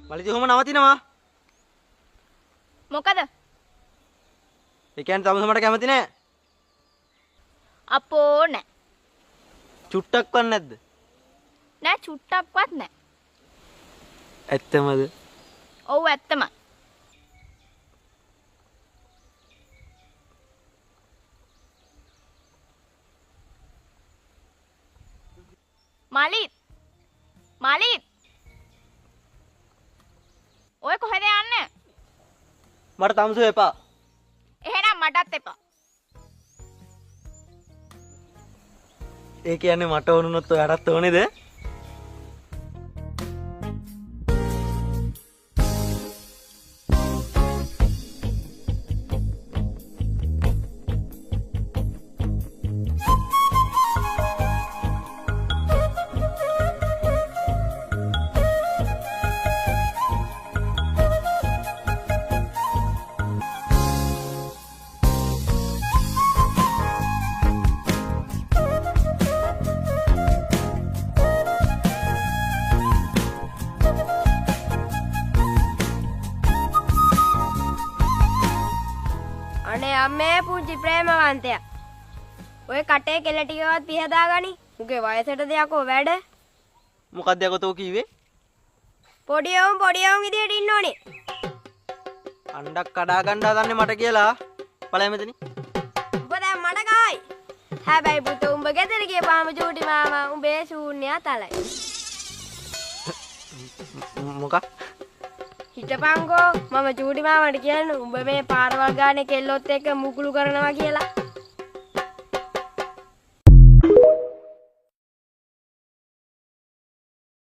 මලිති ඔහොම නවතිනවා. මොකද? ඒ කියන්නේ තමස මට කැමති නෑ. අපෝ නෑ. චුට්ටක්වත් නැද්ද? නෑ චුට්ටක්වත් නෑ. ඇත්තමද? ඔව් ඇත්තමයි. මලිත් ඔය කොහෙද යන්නේ? මට තමසු එපා. එහෙනම් මටත් එපා. ඒ කියන්නේ මට ඕනුනොත් ඔයාටත් ඕනේද? අනේ අම්මේ පුංචි ප්‍රේමවන්තයා. ඔය කටේ කෙල ටිකවත් පිහදාගනි. උගේ වයසට දෙයක්ෝ වැඩ. මොකක්ද යකෝ කිව්වේ? පොඩි වුන් විදියට ඉන්න ඕනේ. අණ්ඩක් කඩා ගන්න හදන්නේ මට කියලා. බලය මෙතනින්. උඹ දැන් මට ගහයි. හැබැයි පුතෝ උඹ ගෙදර ගියපාම චූටි මාමා උඹේ ශූන්‍යයා තලයි. මොකක්? හිටපන්කෝ මම චූටි මාමට කියන්න උඹ මේ පාරවල් ගානේ කෙල්ලොත් එක්ක මුකුළු කරනවා කියලා.